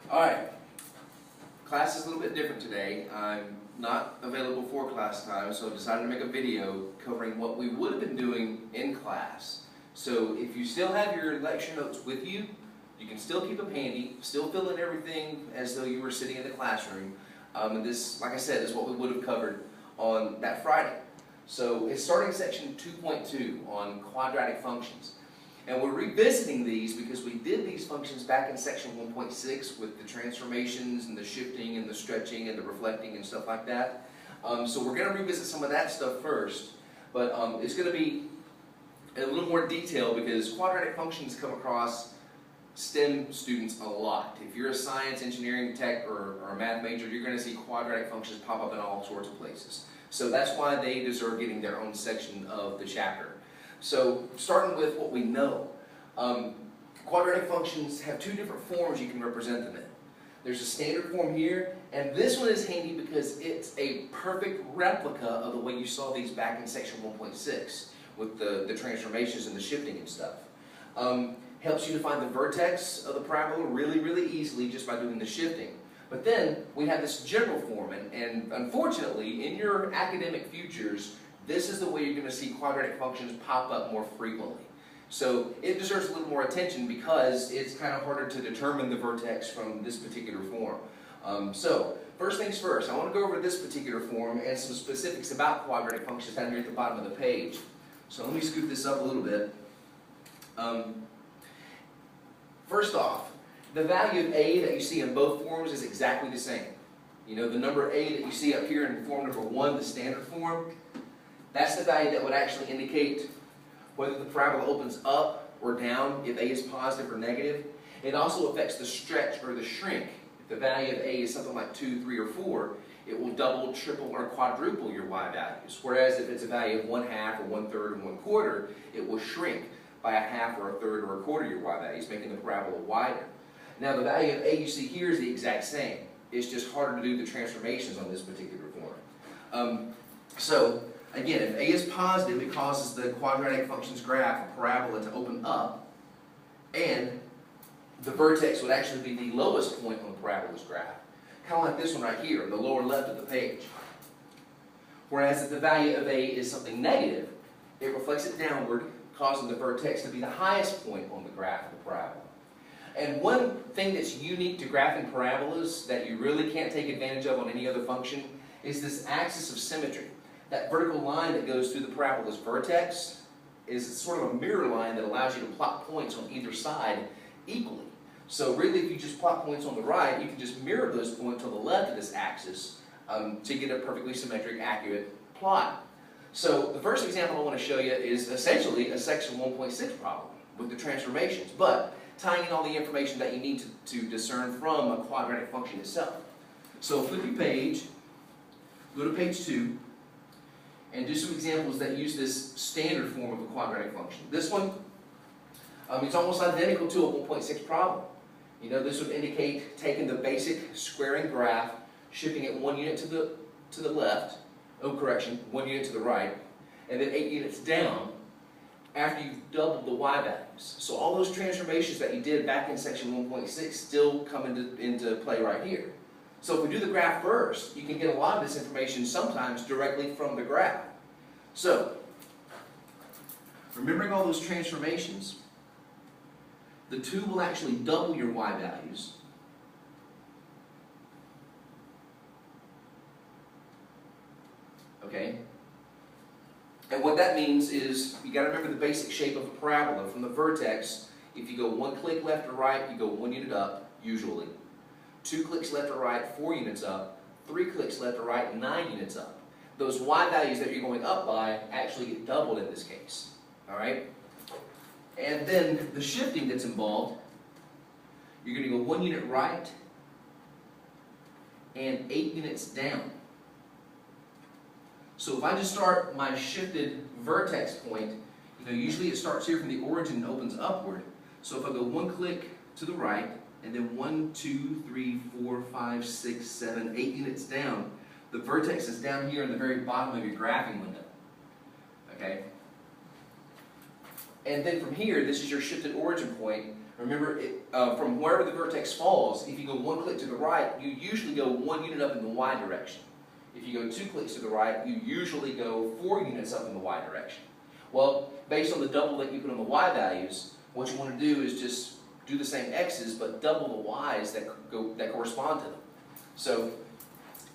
Alright, class is a little bit different today. I'm not available for class time, so I decided to make a video covering what we would have been doing in class. So if you still have your lecture notes with you, you can still keep them handy, still fill in everything as though you were sitting in the classroom. And this, like I said, is what we would have covered on that Friday. So it's starting section 2.2 on quadratic functions. And we're revisiting these because we did these functions back in section 1.6 with the transformations and the shifting and the stretching and the reflecting and stuff like that. So we're going to revisit some of that stuff first, but it's going to be a little more detail because quadratic functions come across STEM students a lot. If you're a science, engineering, tech, or a math major, you're going to see quadratic functions pop up in all sorts of places. So that's why they deserve getting their own section of the chapter. So, starting with what we know, quadratic functions have two different forms you can represent them in. There's a standard form here, and this one is handy because it's a perfect replica of the way you saw these back in section 1.6 with the transformations and the shifting and stuff. Helps you to find the vertex of the parabola really easily just by doing the shifting. But then we have this general form, and unfortunately, in your academic futures, this is the way you're going to see quadratic functions pop up more frequently. So it deserves a little more attention because it's kind of harder to determine the vertex from this particular form. So first things first, I want to go over this particular form and some specifics about quadratic functions down here at the bottom of the page. So let me scoot this up a little bit. First off, the value of a that you see in both forms is exactly the same. You know, the number a that you see up here in form number 1, the standard form, that's the value that would actually indicate whether the parabola opens up or down, if a is positive or negative. It also affects the stretch or the shrink. If the value of a is something like 2, 3, or 4, it will double, triple, or quadruple your y values. Whereas if it's a value of 1/2 or 1/3 or 1/4, it will shrink by 1/2 or 1/3 or 1/4 your y values, making the parabola wider. Now the value of a you see here is the exact same. It's just harder to do the transformations on this particular form. Again, if a is positive, it causes the quadratic function's graph, a parabola, to open up, and the vertex would actually be the lowest point on the parabola's graph. Kind of like this one right here, on the lower left of the page. Whereas if the value of a is something negative, it reflects it downward, causing the vertex to be the highest point on the graph of the parabola. And one thing that's unique to graphing parabolas that you really can't take advantage of on any other function is this axis of symmetry. That vertical line that goes through the parabola's vertex is sort of a mirror line that allows you to plot points on either side equally. So really, if you just plot points on the right, you can just mirror those points on the left of this axis to get a perfectly symmetric, accurate plot. So the first example I want to show you is essentially a section 1.6 problem with the transformations, but tying in all the information that you need to discern from a quadratic function itself. So flip your page, go to page 2, and do some examples that use this standard form of a quadratic function. This one, it's almost identical to a 1.6 problem. You know, this would indicate taking the basic squaring graph, shifting it 1 unit to the left, 1 unit to the right, and then 8 units down after you've doubled the y values. So all those transformations that you did back in section 1.6 still come into play right here. So if we do the graph first, you can get a lot of this information sometimes directly from the graph. So, remembering all those transformations, the 2 will actually double your y values. Okay? And what that means is, you got to remember the basic shape of a parabola. From the vertex, if you go 1 click left or right, you go 1 unit up, usually. 2 clicks left or right, 4 units up. 3 clicks left or right, 9 units up. Those y values that you're going up by actually get doubled in this case. Alright? And then the shifting that's involved, you're going to go 1 unit right and 8 units down. So if I just start my shifted vertex point, you know, usually it starts here from the origin and opens upward. So if I go 1 click to the right, and then 1, 2, 3, 4, 5, 6, 7, 8 units down, the vertex is down here in the very bottom of your graphing window. Okay? And then from here, this is your shifted origin point. Remember, from wherever the vertex falls, if you go 1 click to the right, you usually go 1 unit up in the y direction. If you go 2 clicks to the right, you usually go 4 units up in the y direction. Well, based on the double that you put on the y values, what you want to do is just do the same x's, but double the y's that correspond to them. So,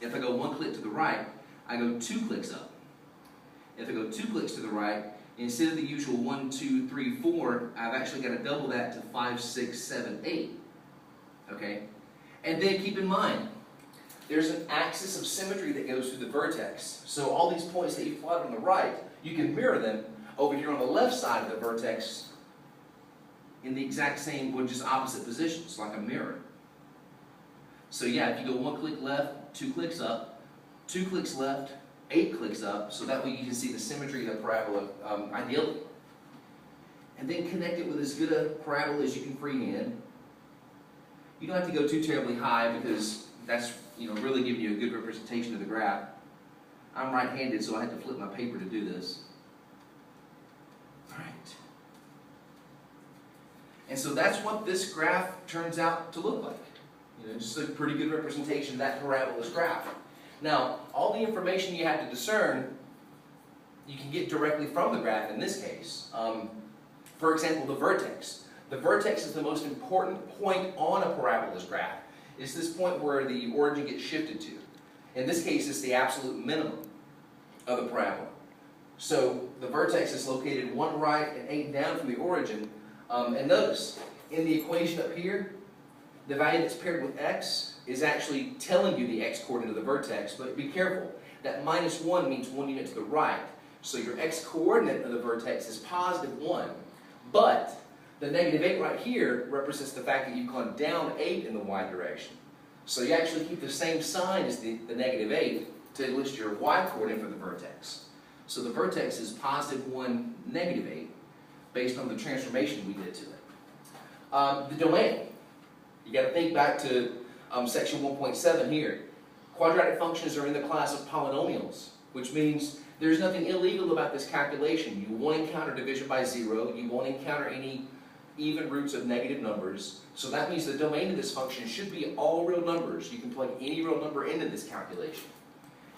if I go 1 click to the right, I go 2 clicks up. If I go 2 clicks to the right, instead of the usual 1, 2, 3, 4, I've actually got to double that to 5, 6, 7, 8. Okay? And then keep in mind, there's an axis of symmetry that goes through the vertex. So all these points that you plotted on the right, you can mirror them over here on the left side of the vertex in the exact same, but just opposite positions, like a mirror. So yeah, if you go 1 click left, 2 clicks up, 2 clicks left, 8 clicks up, so that way you can see the symmetry of the parabola ideally. And then connect it with as good a parabola as you can freehand. You don't have to go too terribly high because that's really giving you a good representation of the graph. I'm right-handed, so I had to flip my paper to do this. All right. And so that's what this graph turns out to look like. Just a pretty good representation of that parabola's graph. Now, all the information you have to discern, you can get directly from the graph in this case. For example, the vertex. The vertex is the most important point on a parabola's graph. It's this point where the origin gets shifted to. In this case, it's the absolute minimum of the parabola. So the vertex is located 1 right and 8 down from the origin. And notice, in the equation up here, the value that's paired with x is actually telling you the x-coordinate of the vertex, but be careful. That -1 means 1 unit to the right. So your x-coordinate of the vertex is +1. But the -8 right here represents the fact that you've gone down 8 in the y direction. So you actually keep the same sign as the -8 to list your y-coordinate for the vertex. So the vertex is +1, -8, based on the transformation we did to it. The domain. You got to think back to section 1.7 here. Quadratic functions are in the class of polynomials, which means there's nothing illegal about this calculation. You won't encounter division by 0. You won't encounter any even roots of negative numbers. So that means the domain of this function should be all real numbers. You can plug any real number into this calculation.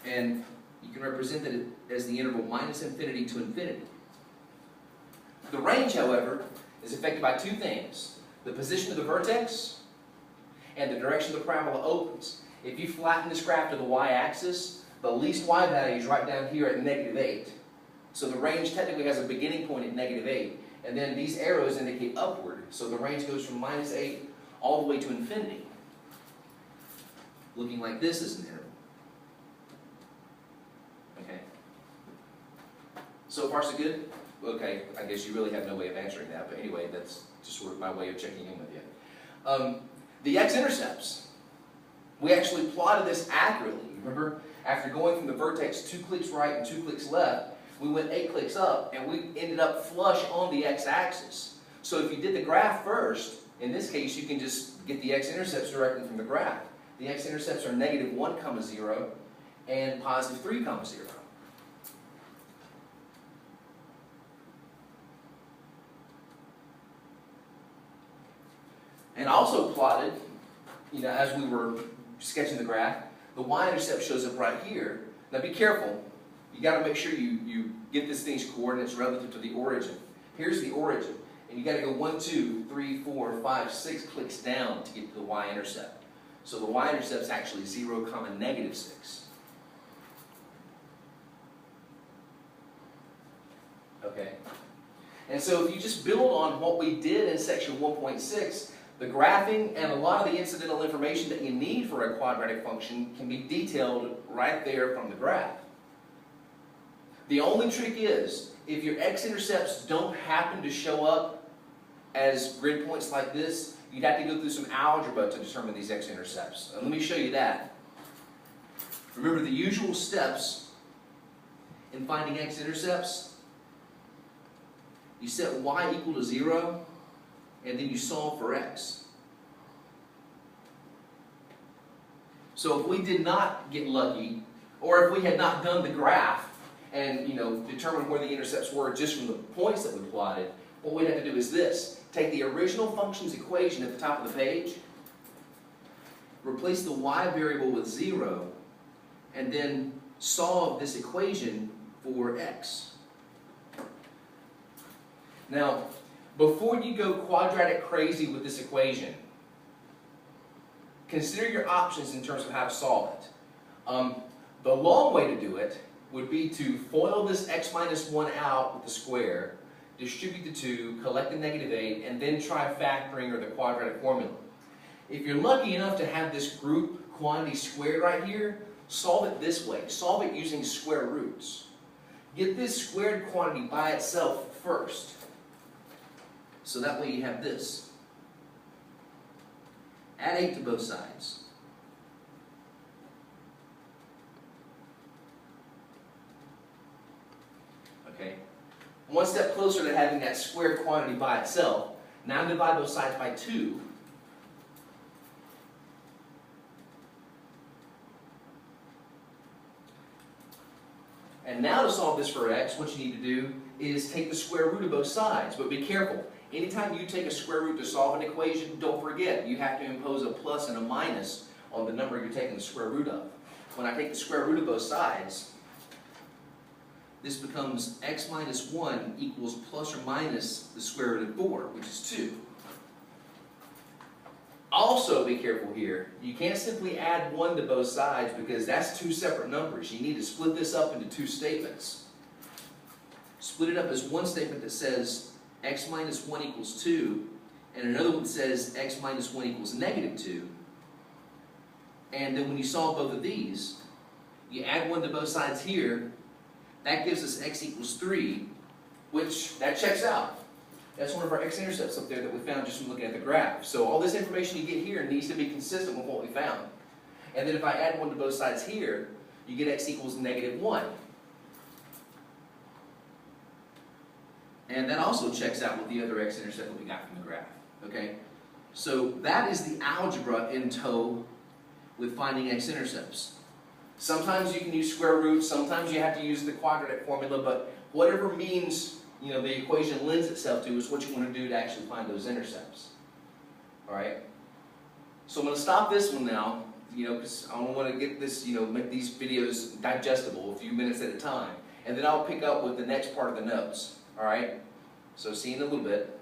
And you can represent it as the interval -infinity to infinity. The range, however, is affected by 2 things. The position of the vertex and the direction the parabola opens. If you flatten this graph to the y-axis, the least y value is right down here at -8. So the range technically has a beginning point at -8. And then these arrows indicate upward. So the range goes from -8 all the way to infinity. Looking like this is an interval. Okay. So far so good? Okay, I guess you really have no way of answering that. But anyway, that's just sort of my way of checking in with you. The x-intercepts. We actually plotted this accurately. Remember, after going from the vertex 2 clicks right and 2 clicks left, we went 8 clicks up, and we ended up flush on the x-axis. So if you did the graph first, in this case, you can just get the x-intercepts directly from the graph. The x-intercepts are -1, 0 and +3, 0. And also plotted, as we were sketching the graph, the y-intercept shows up right here. Now be careful. You got to make sure you get this thing's coordinates relative to the origin. Here's the origin. And you got to go 1, 2, 3, 4, 5, 6 clicks down to get to the y-intercept. So the y-intercept is actually 0, -6. Okay? And so if you just build on what we did in section 1.6, the graphing and a lot of the incidental information that you need for a quadratic function can be detailed right there from the graph. The only trick is, if your x-intercepts don't happen to show up as grid points like this, you'd have to go through some algebra to determine these x-intercepts. And let me show you that. Remember the usual steps in finding x-intercepts? You set y equal to 0, and then you solve for x. So if we did not get lucky, or if we had not done the graph and determined where the intercepts were just from the points that we plotted, what we'd have to do is this. Take the original function's equation at the top of the page, replace the y variable with 0, and then solve this equation for x. Now, before you go quadratic crazy with this equation, consider your options in terms of how to solve it. The long way to do it would be to FOIL this x minus 1 out with the square, distribute the 2, collect the negative 8, and then try factoring or the quadratic formula. If you're lucky enough to have this group quantity squared right here, solve it this way. Solve it using square roots. Get this squared quantity by itself first. So that way you have this. Add 8 to both sides. Okay. One step closer to having that squared quantity by itself. Now divide both sides by 2. And now to solve this for x, what you need to do is take the square root of both sides. But be careful. Anytime you take a square root to solve an equation, don't forget, you have to impose a plus and a minus on the number you're taking the square root of. When I take the square root of both sides, this becomes x minus 1 equals plus or minus the square root of 4, which is 2. Also be careful here, you can't simply add 1 to both sides because that's two separate numbers. You need to split this up into two statements. Split it up as one statement that says x minus 1 equals 2, and another one that says x minus 1 equals negative 2. And then when you solve both of these, you add 1 to both sides here, that gives us x equals 3, which, that checks out. That's one of our x-intercepts up there that we found just from looking at the graph. So all this information you get here needs to be consistent with what we found. And then if I add 1 to both sides here, you get x equals negative 1. And that also checks out with the other x-intercept that we got from the graph. Okay? So that is the algebra in tow with finding x-intercepts. Sometimes you can use square roots, sometimes you have to use the quadratic formula, but whatever means the equation lends itself to is what you want to do to actually find those intercepts. Alright? So I'm going to stop this one now, because I want to get this, make these videos digestible a few minutes at a time. And then I'll pick up with the next part of the notes. Alright? So see you in a little bit.